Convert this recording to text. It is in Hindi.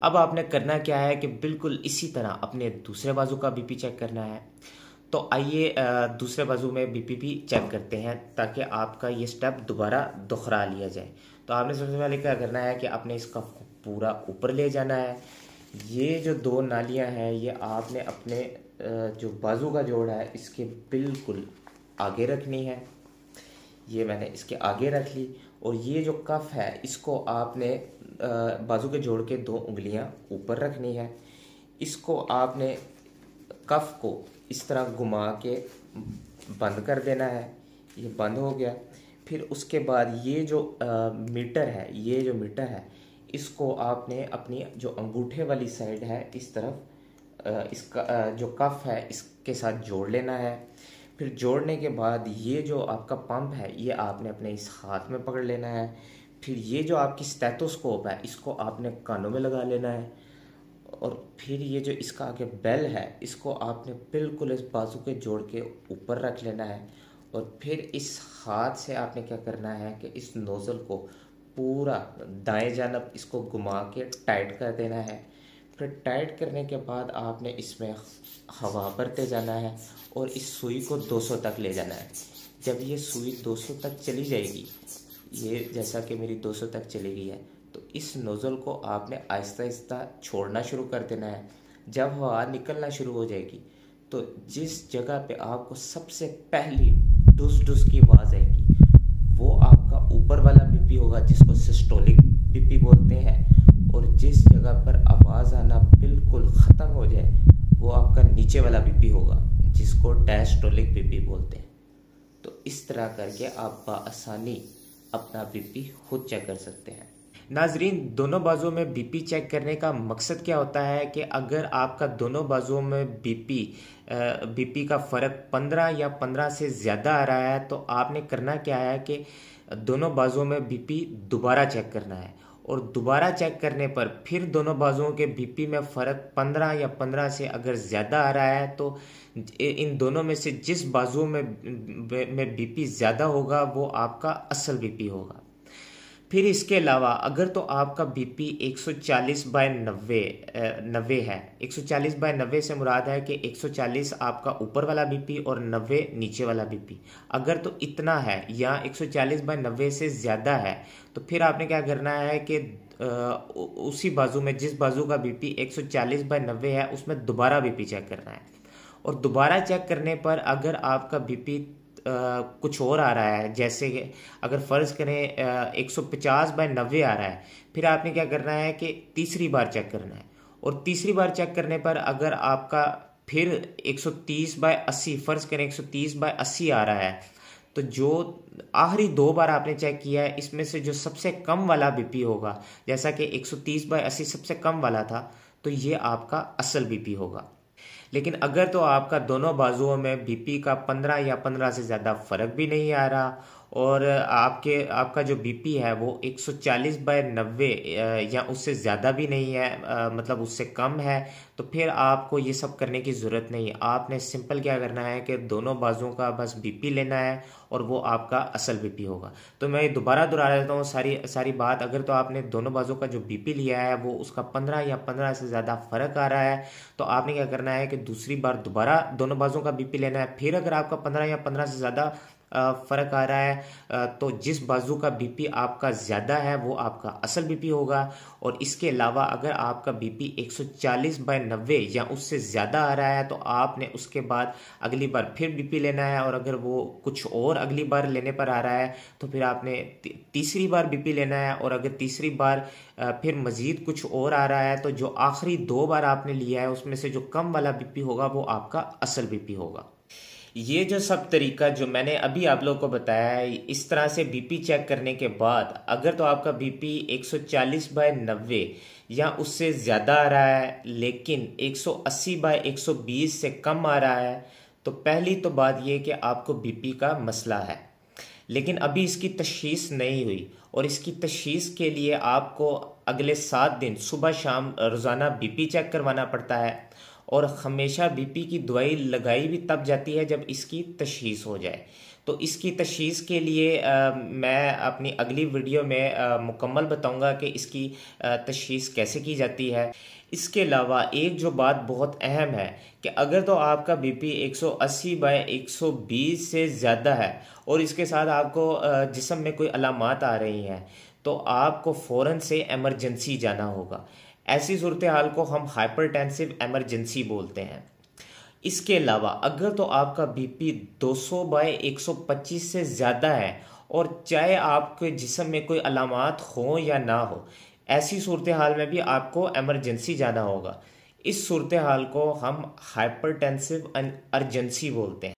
अब आपने करना क्या है कि बिल्कुल इसी तरह अपने दूसरे बाजू का बीपी चेक करना है। तो आइए दूसरे बाजू में बीपी भी चेक करते हैं ताकि आपका ये स्टेप दोबारा दोहरा लिया जाए। तो आपने सबसे पहले क्या करना है कि आपने इसका पूरा ऊपर ले जाना है। ये जो दो नालियां हैं ये आपने अपने जो बाजू का जोड़ है इसके बिल्कुल आगे रखनी है। ये मैंने इसके आगे रख ली। और ये जो कफ है इसको आपने बाजू के जोड़ के दो उंगलियां ऊपर रखनी है। इसको आपने कफ को इस तरह घुमा के बंद कर देना है। ये बंद हो गया। फिर उसके बाद ये जो मीटर है, ये जो मीटर है इसको आपने अपनी जो अंगूठे वाली साइड है इस तरफ इसका जो कफ है इसके साथ जोड़ लेना है। फिर जोड़ने के बाद ये जो आपका पंप है ये आपने अपने इस हाथ में पकड़ लेना है। फिर ये जो आपकी स्टेथोस्कोप है इसको आपने कानों में लगा लेना है। और फिर ये जो इसका आगे बेल है इसको आपने बिल्कुल इस बाजू के जोड़ के ऊपर रख लेना है। और फिर इस हाथ से आपने क्या करना है कि इस नोज़ल को पूरा दाएं जानब इसको घुमा के टाइट कर देना है। फिर टाइट करने के बाद आपने इसमें हवा भरते जाना है और इस सुई को 200 तक ले जाना है। जब ये सुई 200 तक चली जाएगी, ये जैसा कि मेरी 200 तक चली गई है, तो इस नोज़ल को आपने आहिस्ता आहिस्ता छोड़ना शुरू कर देना है। जब हवा निकलना शुरू हो जाएगी तो जिस जगह पे आपको सबसे पहली डुस डुस की आवाज़ आएगी वो आपका ऊपर वाला बीपी होगा जिसको सिस्टोलिक बीपी बोलते हैं। और जिस जगह पर आवाज़ आना बिल्कुल ख़त्म हो जाए वो आपका नीचे वाला बीपी होगा जिसको डायस्टोलिक बीपी बोलते हैं। तो इस तरह करके आप बआसानी अपना बीपी खुद चेक कर सकते हैं। नाजरीन, दोनों बाजुओं में बीपी चेक करने का मकसद क्या होता है कि अगर आपका दोनों बाजुओं में बीपी का फ़र्क 15 या 15 से ज़्यादा आ रहा है तो आपने करना क्या है कि दोनों बाजुओं में बीपी दोबारा चेक करना है। और दोबारा चेक करने पर फिर दोनों बाजुओं के बीपी में फ़र्क 15 या 15 से अगर ज़्यादा आ रहा है तो इन दोनों में से जिस बाजुओं में बीपी ज़्यादा होगा वो आपका असल बीपी होगा। फिर इसके अलावा अगर तो आपका बीपी 140/90 है। 140/90 से मुराद है कि 140 आपका ऊपर वाला बीपी और 90 नीचे वाला बीपी। अगर तो इतना है या 140/90 से ज़्यादा है तो फिर आपने क्या करना है कि उसी बाजू में जिस बाजू का बीपी 140/90 है उसमें दोबारा बीपी चेक करना है। और दोबारा चेक करने पर अगर आपका बीपी कुछ और आ रहा है, जैसे कि अगर फ़र्ज़ करें 150/90 आ रहा है, फिर आपने क्या करना है कि तीसरी बार चेक करना है। और तीसरी बार चेक करने पर अगर आपका फिर 130/80 फ़र्ज़ करें 130/80 आ रहा है तो जो आखिरी 2 बार आपने चेक किया है इसमें से जो सबसे कम वाला बीपी होगा, जैसा कि 130/80 सबसे कम वाला था, तो ये आपका असल बीपी होगा। लेकिन अगर तो आपका दोनों बाजुओं में बीपी का 15 या 15 से ज़्यादा फ़र्क भी नहीं आ रहा और आपका जो बीपी है वो 140/90 या उससे ज़्यादा भी नहीं है, मतलब उससे कम है, तो फिर आपको ये सब करने की ज़रूरत नहीं है। आपने सिंपल क्या करना है कि दोनों बाजुओं का बस बीपी लेना है और वो आपका असल बीपी होगा। तो मैं दोबारा दोहरा देता हूँ सारी बात। अगर तो आपने दोनों बाजुओं का जो बीपी लिया है वो उसका 15 या 15 से ज़्यादा फ़र्क आ रहा है तो आपने क्या करना है कि दूसरी बार दोबारा दोनों बाजुओं का बीपी लेना है। फिर अगर आपका 15 या 15 से ज़्यादा फ़र्क आ रहा है तो जिस बाजू का बीपी आपका ज़्यादा है वो आपका असल बीपी होगा। और इसके अलावा अगर आपका बीपी 140/90 या उससे ज़्यादा आ रहा है तो आपने उसके बाद अगली बार फिर बीपी लेना है। और अगर वो कुछ और अगली बार लेने पर आ रहा है तो फिर आपने तीसरी बार बीपी लेना है। और अगर तीसरी बार फिर मज़ीद कुछ और आ रहा है तो जो आखिरी 2 बार आपने लिया है उसमें से जो कम वाला बीपी होगा वो आपका असल बीपी होगा। ये जो सब तरीका जो मैंने अभी आप लोगों को बताया है, इस तरह से बीपी चेक करने के बाद अगर तो आपका बीपी 140/90 या उससे ज़्यादा आ रहा है लेकिन 180/120 से कम आ रहा है तो पहली तो बात ये कि आपको बीपी का मसला है। लेकिन अभी इसकी तशख़ीस नहीं हुई और इसकी तशख़ीस के लिए आपको अगले 7 दिन सुबह शाम रोज़ाना बीपी चेक करवाना पड़ता है। और हमेशा बीपी की दवाई लगाई भी तब जाती है जब इसकी तशख़ीस हो जाए। तो इसकी तशख़ीस के लिए मैं अपनी अगली वीडियो में मुकम्मल बताऊंगा कि इसकी तशख़ीस कैसे की जाती है। इसके अलावा एक जो बात बहुत अहम है कि अगर तो आपका बीपी 180/120 से ज़्यादा है और इसके साथ आपको जिस्म में कोई अलामात आ रही हैं, तो आपको फ़ौरन से एमरजेंसी जाना होगा। ऐसी सूरत हाल को हम हाइपरटेंसिव एमरजेंसी बोलते हैं। इसके अलावा अगर तो आपका बीपी 200/125 से ज़्यादा है और चाहे आपके जिस्म में कोई अलामात हो या ना हो, ऐसी सूरत हाल में भी आपको एमरजेंसी जाना होगा। इस सूरत हाल को हम हाइपरटेंसिव अर्जेंसी बोलते हैं।